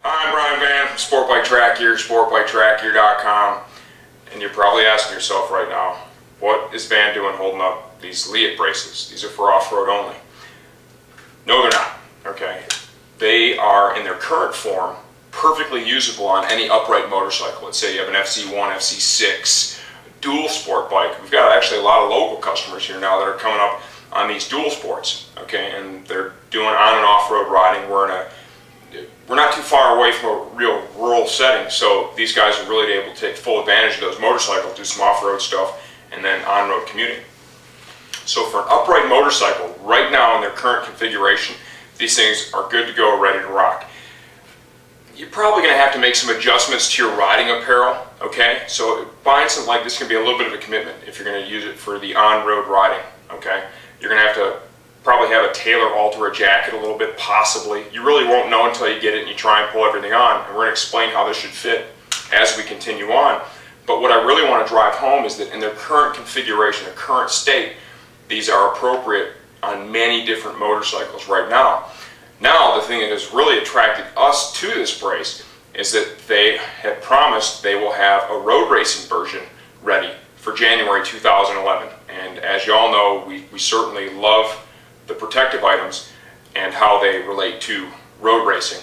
Hi, I'm Brian Van from Sport Bike Track Gear, sportbiketrackgear.com, and you're probably asking yourself right now, what is Van doing holding up these Leatt braces? These are for off-road only. No, they're not, okay? They are, in their current form, perfectly usable on any upright motorcycle. Let's say you have an FC1, FC6, dual sport bike. We've got actually a lot of local customers here now that are coming up on these dual sports, okay? And they're doing on and off-road riding. We're not too far away from a real rural setting, so these guys are really able to take full advantage of those motorcycles, do some off-road stuff, and then on-road commuting. So for an upright motorcycle, right now in their current configuration, these things are good to go, ready to rock. You're probably going to have to make some adjustments to your riding apparel, okay? So buying something like this can be a little bit of a commitment if you're going to use it for the on-road riding, okay? You're going to have to probably have a tailor alter a jacket a little bit, possibly. You really won't know until you get it and you try and pull everything on, and we're going to explain how this should fit as we continue on. But what I really want to drive home is that in their current configuration, their current state, these are appropriate on many different motorcycles right now. Now, the thing that has really attracted us to this brace is that they have promised they will have a road racing version ready for January 2011. And as you all know, we certainly love the protective items and how they relate to road racing.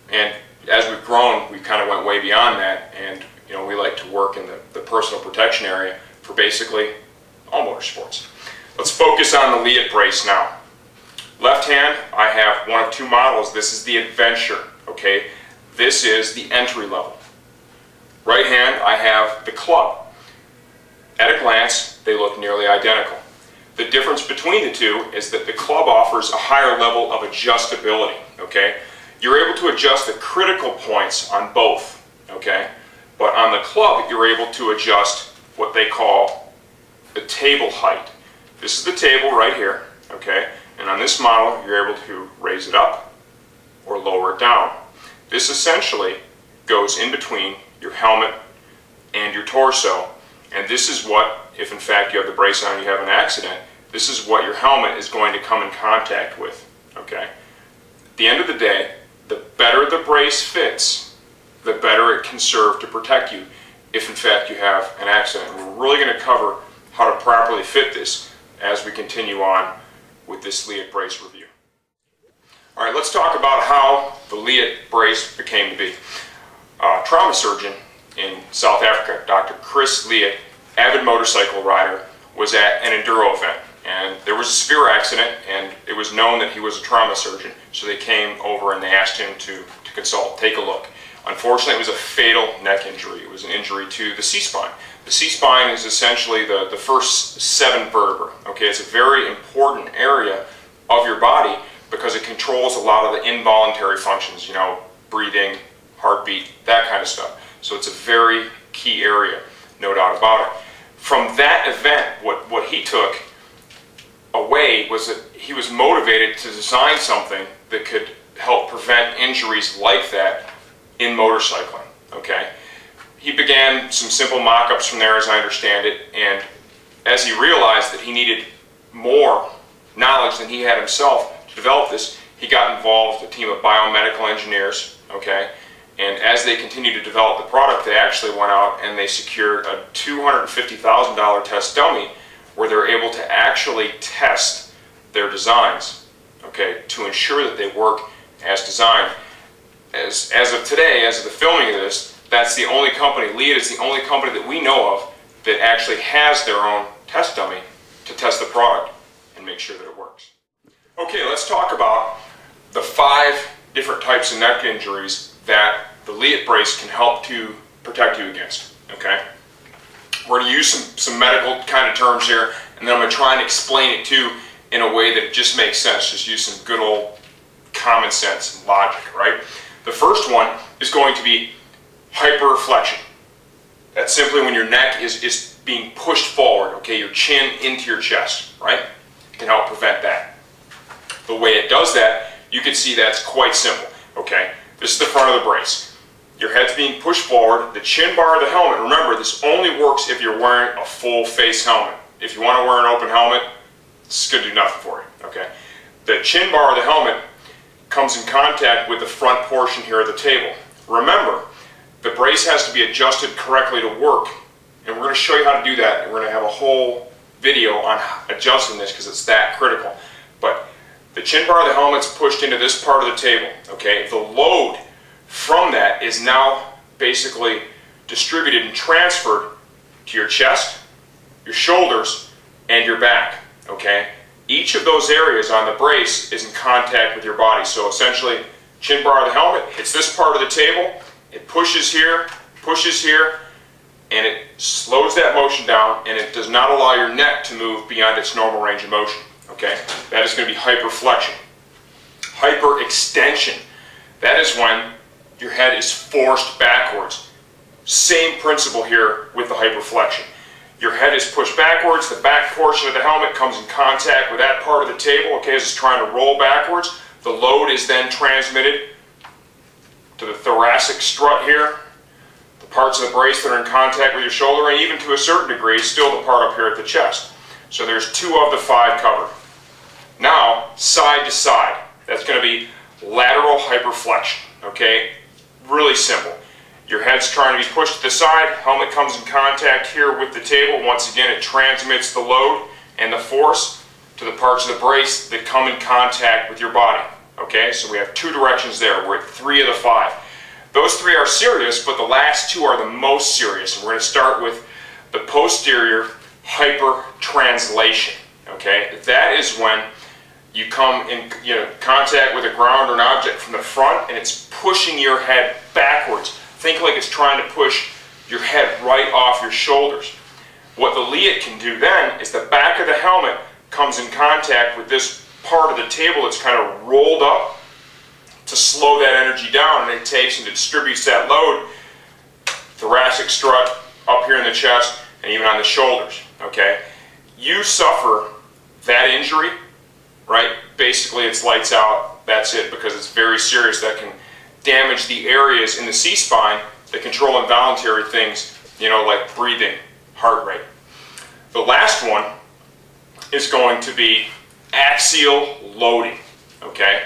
And as we've grown, we kind of went way beyond that, and you know, we like to work in the personal protection area for basically all motorsports. Let's focus on the Leatt brace now. Left hand, I have one of two models. This is the Adventure, okay? This is the entry level. Right hand, I have the Club. At a glance, they look nearly identical. The difference between the two is that the Club offers a higher level of adjustability, okay? You're able to adjust the critical points on both, okay? But on the Club, you're able to adjust what they call the table height. This is the table right here, okay? And on this model, you're able to raise it up or lower it down. This essentially goes in between your helmet and your torso, and this is what, if in fact you have the brace on and you have an accident, this is what your helmet is going to come in contact with, okay? At the end of the day, the better the brace fits, the better it can serve to protect you if in fact you have an accident. We're really going to cover how to properly fit this as we continue on with this Leatt brace review. All right, let's talk about how the Leatt brace became to be. A trauma surgeon in South Africa, Dr. Chris Leatt, avid motorcycle rider, was at an enduro event, and there was a severe accident, and it was known that he was a trauma surgeon, so they came over and they asked him to consult, take a look. Unfortunately, it was a fatal neck injury. It was an injury to the C-spine. The C-spine is essentially the first 7 vertebrae. Okay, it's a very important area of your body because it controls a lot of the involuntary functions, you know, breathing, heartbeat, that kind of stuff. So it's a very key area, no doubt about it. From that event, what he took away was that he was motivated to design something that could help prevent injuries like that in motorcycling, okay? He began some simple mock-ups from there, as I understand it, and as he realized that he needed more knowledge than he had himself to develop this, he got involved with a team of biomedical engineers, okay? And as they continued to develop the product, they actually went out and they secured a $250,000 test dummy where they're able to actually test their designs, okay, to ensure that they work as designed. As of today, as of the filming of this, that's the only company, Leatt is the only company that we know of that actually has their own test dummy to test the product and make sure that it works. Okay, let's talk about the 5 different types of neck injuries that the Leatt brace can help to protect you against, okay? We're going to use some medical kind of terms here, and then I'm going to try and explain it too in a way that just makes sense. Just use some good old common sense and logic, right? The first one is going to be hyperflexion. That's simply when your neck is being pushed forward, okay, your chin into your chest, right? It can help prevent that. The way it does that, you can see that's quite simple, okay? This is the front of the brace. Your head's being pushed forward. The chin bar of the helmet, remember, this only works if you're wearing a full face helmet. If you want to wear an open helmet, this is going to do nothing for you, okay? The chin bar of the helmet comes in contact with the front portion here of the table. Remember, the brace has to be adjusted correctly to work, and we're going to show you how to do that. And we're going to have a whole video on adjusting this because it's that critical. But the chin bar of the helmet's pushed into this part of the table, okay? The load from that is now basically distributed and transferred to your chest, your shoulders, and your back, okay? Each of those areas on the brace is in contact with your body. So essentially, chin bar of the helmet hits this part of the table, it pushes here, and it slows that motion down, and it does not allow your neck to move beyond its normal range of motion, okay? That is going to be hyperflexion. Hyperextension, that is when your head is forced backwards. Same principle here with the hyperflexion. Your head is pushed backwards, the back portion of the helmet comes in contact with that part of the table, okay, as it's trying to roll backwards. The load is then transmitted to the thoracic strut here, the parts of the brace that are in contact with your shoulder, and even to a certain degree, still the part up here at the chest. So there's 2 of the 5 covered. Now, side to side, that's going to be lateral hyperflexion, okay? Really simple. Your head's trying to be pushed to the side, helmet comes in contact here with the table. Once again, it transmits the load and the force to the parts of the brace that come in contact with your body. Okay, so we have 2 directions there. We're at 3 of the 5. Those 3 are serious, but the last 2 are the most serious. And we're going to start with the posterior hypertranslation. Okay, that is when you come in contact with a ground or an object from the front, and it's pushing your head backwards. Think like it's trying to push your head right off your shoulders. What the Leatt can do then is the back of the helmet comes in contact with this part of the table that's kind of rolled up to slow that energy down, and it takes and distributes that load, thoracic strut, up here in the chest, and even on the shoulders, okay? You suffer that injury, right? Basically it's lights out, that's it, because it's very serious. That can damage the areas in the C-spine that control involuntary things, like breathing, heart rate. The last one is going to be axial loading, okay?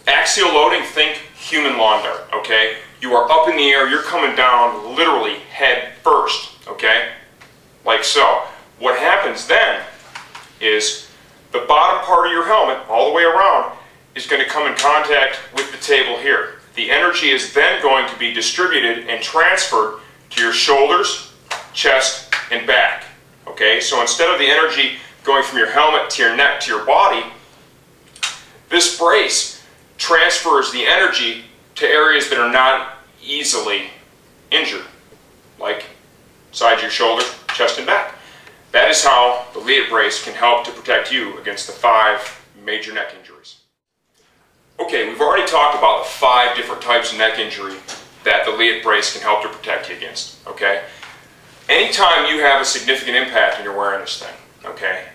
Axial loading, think human lawn dart, okay? You are up in the air, you're coming down literally head first, okay? Like so. What happens then is the bottom part of your helmet, all the way around, is going to come in contact with the table here. The energy is then going to be distributed and transferred to your shoulders, chest, and back. Okay, so instead of the energy going from your helmet to your neck to your body, this brace transfers the energy to areas that are not easily injured, like sides of your shoulders, chest, and back. That is how the Leatt brace can help to protect you against the 5 major neck injuries. Okay, we've already talked about the 5 different types of neck injury that the Leatt brace can help to protect you against, okay? Anytime you have a significant impact and you're wearing this thing, okay,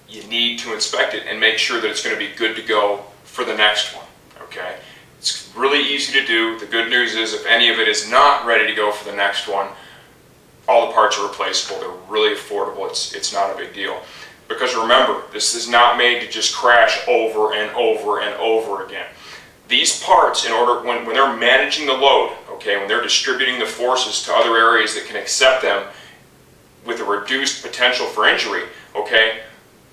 you need to inspect it and make sure that it's going to be good to go for the next one, okay? It's really easy to do. The good news is if any of it is not ready to go for the next one, all the parts are replaceable. They're really affordable. It's not a big deal. Because remember, this is not made to just crash over and over and over again. These parts, when they're managing the load, okay, when they're distributing the forces to other areas that can accept them with a reduced potential for injury, okay,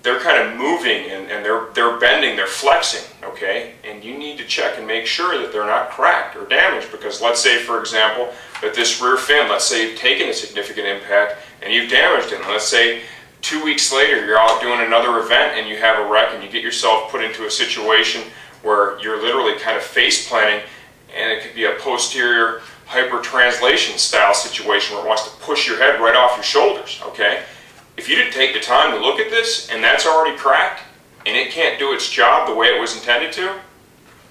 they're kind of moving and they're bending, they're flexing, okay, and you need to check and make sure that they're not cracked or damaged, because let's say, for example, that this rear fin, let's say you've taken a significant impact and you've damaged it, and let's say 2 weeks later you're out doing another event and you have a wreck and you get yourself put into a situation where you're literally kind of face planting, and it could be a posterior hypertranslation style situation where it wants to push your head right off your shoulders, okay? If you didn't take the time to look at this and that's already cracked and it can't do its job the way it was intended to,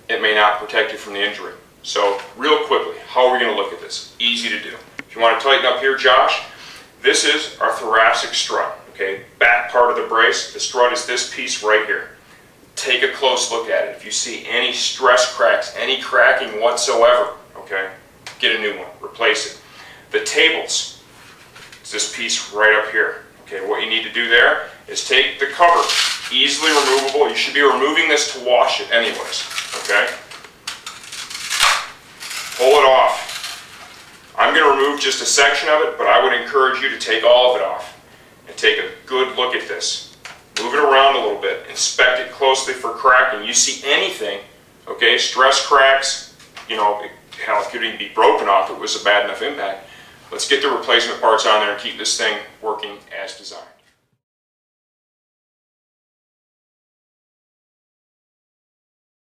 it may not protect you from the injury. So real quickly, how are we going to look at this? Easy to do. If you want to tighten up here, Josh, this is our thoracic strut, okay? Back part of the brace, the strut is this piece right here. Take a close look at it. If you see any stress cracks, any cracking whatsoever, okay, get a new one, replace it. The tables, it's this piece right up here. Okay, what you need to do there is take the cover, easily removable. You should be removing this to wash it anyways, okay? pull it off. I'm going to remove just a section of it, but I would encourage you to take all of it off and take a good look at this. Move it around a little bit, inspect it closely for cracking. You see anything, okay, stress cracks, you know, hell, it could even be broken off if it was a bad enough impact. Let's get the replacement parts on there and keep this thing working as designed.